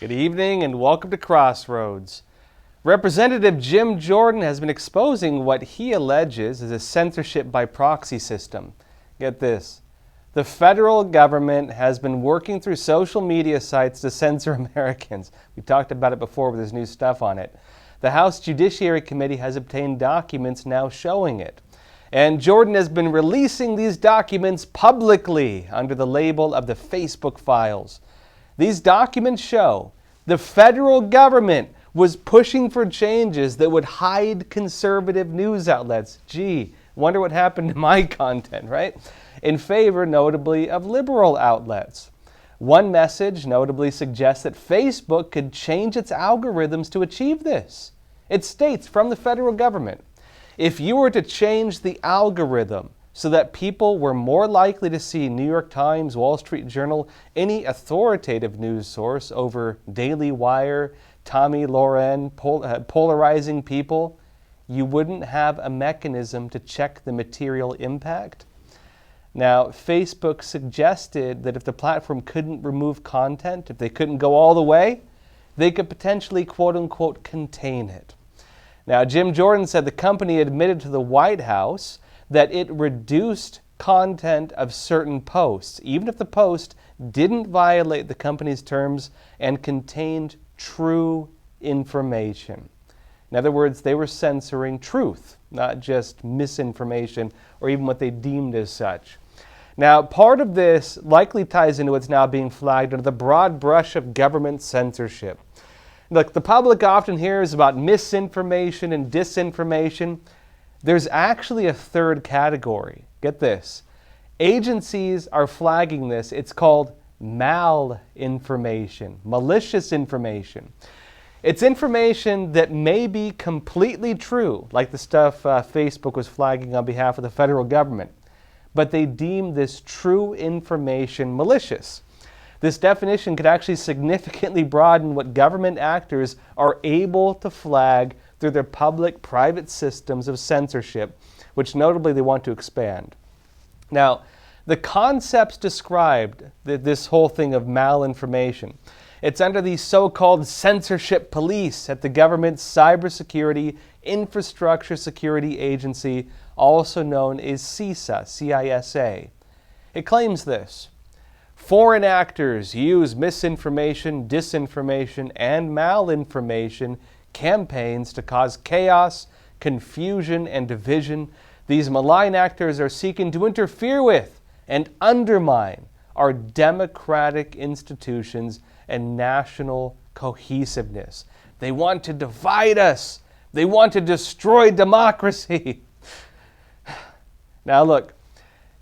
Good evening and welcome to Crossroads. Representative Jim Jordan has been exposing what he alleges is a censorship by proxy system. Get this. The federal government has been working through social media sites to censor Americans. We talked about it before with his new stuff on it. The House Judiciary Committee has obtained documents now showing it. And Jordan has been releasing these documents publicly under the label of the Facebook files. These documents show the federal government was pushing for changes that would hide conservative news outlets. Gee, wonder what happened to my content, right? In favor, notably, of liberal outlets. One message notably suggests that Facebook could change its algorithms to achieve this. It states from the federal government, if you were to change the algorithm so that people were more likely to see New York Times, Wall Street Journal, any authoritative news source over Daily Wire, Tommy Loren, polarizing people, you wouldn't have a mechanism to check the material impact. Now, Facebook suggested that if the platform couldn't remove content, if they couldn't go all the way, they could potentially, quote-unquote, contain it. Now, Jim Jordan said the company admitted to the White House that it reduced content of certain posts, even if the post didn't violate the company's terms and contained true information. In other words, they were censoring truth, not just misinformation or even what they deemed as such. Now, part of this likely ties into what's now being flagged under the broad brush of government censorship. Look, the public often hears about misinformation and disinformation. There's actually a third category. Get this. Agencies are flagging this. It's called malinformation, malicious information. It's information that may be completely true, like the stuff Facebook was flagging on behalf of the federal government, but they deem this true information malicious. This definition could actually significantly broaden what government actors are able to flag through their public-private systems of censorship, which notably they want to expand. Now, the concepts described, this whole thing of malinformation, it's under the so-called censorship police at the government's Cybersecurity Infrastructure Security Agency, also known as CISA, C-I-S-A. It claims this. Foreign actors use misinformation, disinformation, and malinformation campaigns to cause chaos, confusion, and division. These malign actors are seeking to interfere with and undermine our democratic institutions and national cohesiveness. They want to divide us. They want to destroy democracy. Now look,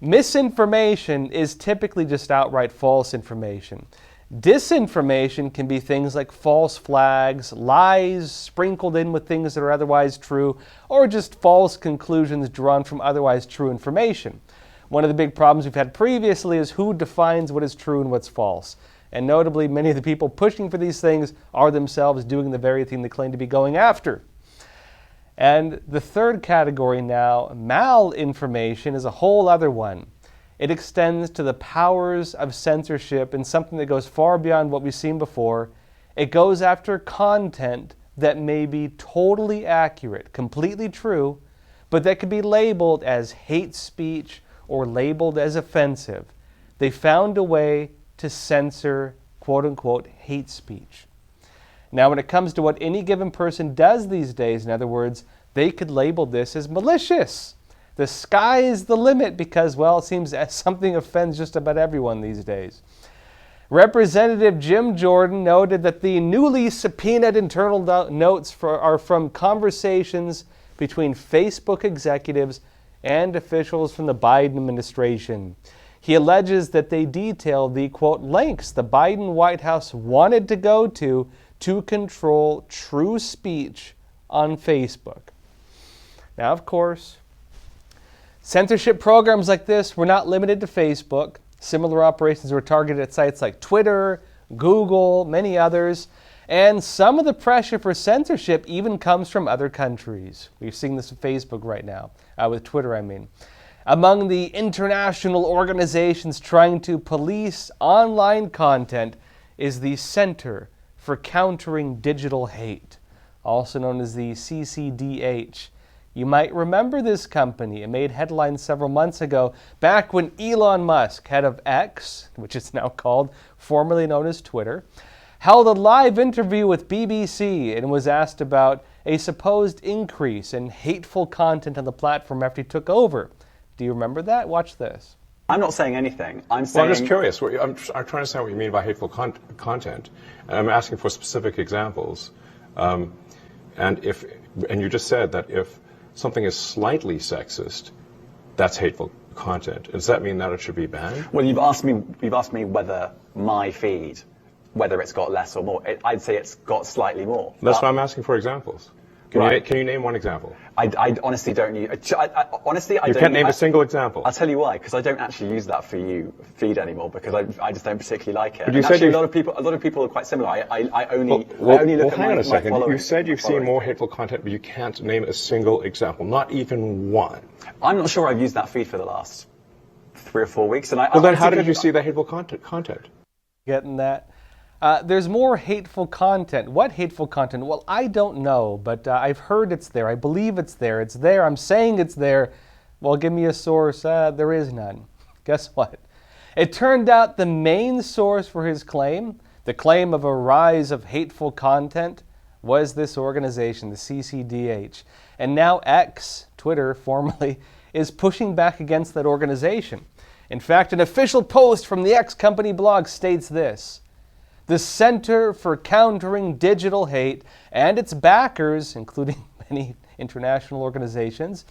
misinformation is typically just outright false information. Disinformation can be things like false flags, lies sprinkled in with things that are otherwise true, or just false conclusions drawn from otherwise true information. One of the big problems we've had previously is who defines what is true and what's false. And notably, many of the people pushing for these things are themselves doing the very thing they claim to be going after. And the third category now, malinformation, is a whole other one. It extends to the powers of censorship and something that goes far beyond what we've seen before. It goes after content that may be totally accurate, completely true, but that could be labeled as hate speech or labeled as offensive. They found a way to censor, quote-unquote, hate speech. Now, when it comes to what any given person does these days, in other words, they could label this as malicious. The sky is the limit because, well, it seems something offends just about everyone these days. Representative Jim Jordan noted that the newly subpoenaed internal notes are from conversations between Facebook executives and officials from the Biden administration. He alleges that they detail the, quote, lengths the Biden White House wanted to go to control true speech on Facebook. Now, of course, censorship programs like this were not limited to Facebook. Similar operations were targeted at sites like Twitter, Google, many others. And some of the pressure for censorship even comes from other countries. We're seeing this with Facebook right now, with Twitter, I mean. Among the international organizations trying to police online content is the Center for Countering Digital Hate, also known as the CCDH. You might remember this company. It made headlines several months ago, back when Elon Musk, head of X, which is now called, formerly known as Twitter, held a live interview with BBC and was asked about a supposed increase in hateful content on the platform after he took over. Do you remember that? Watch this. I'm not saying anything. I'm saying... Well, I'm just curious. I'm trying to understand what you mean by hateful content. And I'm asking for specific examples. And you just said that if something is slightly sexist, that's hateful content. Does that mean that it should be banned? Well, you've asked me whether my feed, whether it's got less or more. I'd say it's got slightly more. That's why I'm asking for examples. Can you name one example? I honestly don't use. Honestly, I don't. You can't name a single example. I'll tell you why. Because I don't actually use that for you feed anymore. Because I just don't particularly like it. But you said a lot of people are quite similar. I only look at hang on a second. You said you've seen more hateful content, but you can't name a single example, not even one. I'm not sure I've used that feed for the last 3 or 4 weeks. And then how did you see the hateful content? Getting that? There's more hateful content. What hateful content? Well, I don't know, but I've heard it's there. I believe it's there. It's there. I'm saying it's there. Well, give me a source. There is none. Guess what? It turned out the main source for his claim, the claim of a rise of hateful content, was this organization, the CCDH. And now X, Twitter formerly, is pushing back against that organization. In fact, an official post from the X company blog states this: the Center for Countering Digital Hate and its backers, including many international organizations,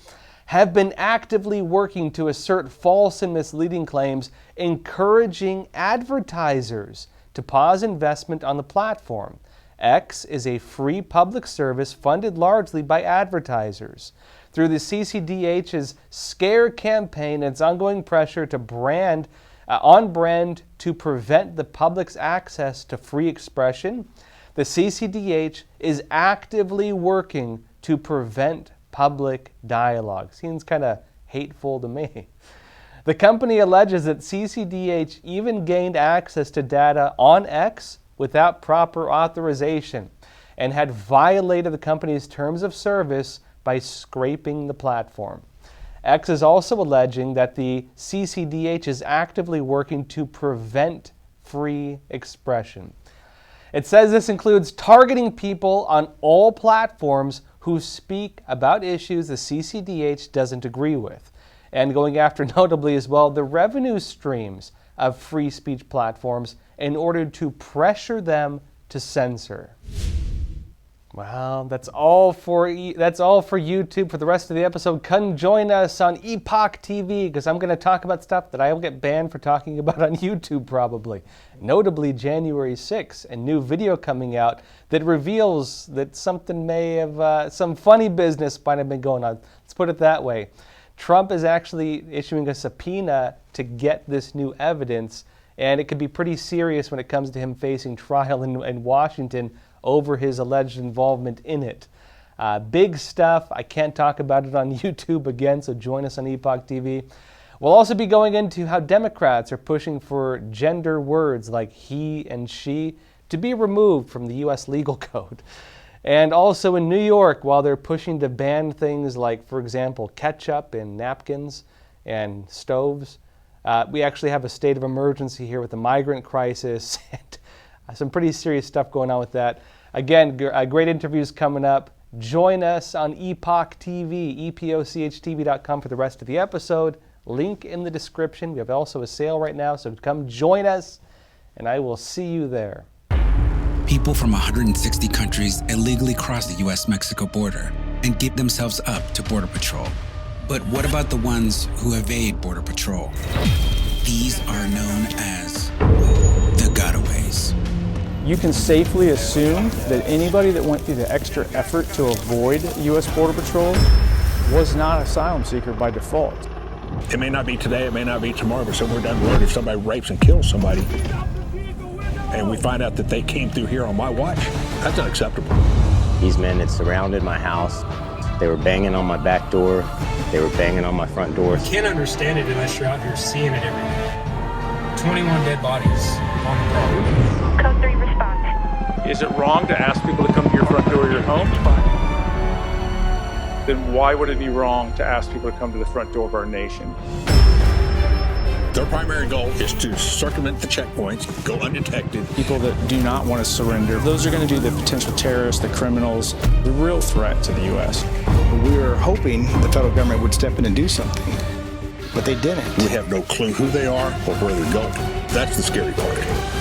have been actively working to assert false and misleading claims, encouraging advertisers to pause investment on the platform. X is a free public service funded largely by advertisers. Through the CCDH's scare campaign and its ongoing pressure to on brand to prevent the public's access to free expression, the CCDH is actively working to prevent public dialogue. Seems kind of hateful to me. The company alleges that CCDH even gained access to data on X without proper authorization and had violated the company's terms of service by scraping the platform. X is also alleging that the CCDH is actively working to prevent free expression. It says this includes targeting people on all platforms who speak about issues the CCDH doesn't agree with, and going after notably as well the revenue streams of free speech platforms in order to pressure them to censor. Well, that's all for YouTube. For the rest of the episode, come join us on Epoch TV, because I'm going to talk about stuff that I will get banned for talking about on YouTube probably. Notably, January 6th, a new video coming out that reveals that something may have, some funny business might have been going on. Let's put it that way. Trump is actually issuing a subpoena to get this new evidence, and it could be pretty serious when it comes to him facing trial in Washington over his alleged involvement in it. Big stuff. I can't talk about it on YouTube again, so join us on Epoch TV. We'll also be going into how Democrats are pushing for gender words like he and she to be removed from the U.S. legal code. And also in New York, while they're pushing to ban things like, for example, ketchup in napkins and stoves, we actually have a state of emergency here with the migrant crisis and some pretty serious stuff going on with that. Again, great interviews coming up. Join us on Epoch TV, epochtv.com for the rest of the episode. Link in the description. We have also a sale right now, so come join us, and I will see you there. People from 160 countries illegally cross the U.S.-Mexico border and give themselves up to Border Patrol. But what about the ones who evade Border Patrol? These are known as the gotaways. You can safely assume that anybody that went through the extra effort to avoid U.S. Border Patrol was not an asylum seeker by default. It may not be today, it may not be tomorrow, but somewhere down the road, if somebody rapes and kills somebody, and we find out that they came through here on my watch, that's unacceptable. These men had surrounded my house. They were banging on my back door. They were banging on my front door. You can't understand it unless you're out here seeing it every day. 21 dead bodies on the property. Code 3 response. Is it wrong to ask people to come to your front door of your home? Then why would it be wrong to ask people to come to the front door of our nation? Their primary goal is to circumvent the checkpoints, go undetected. People that do not want to surrender, those are going to be the potential terrorists, the criminals, the real threat to the U.S. We were hoping the federal government would step in and do something, but they didn't. We have no clue who they are or where they're going. That's the scary part.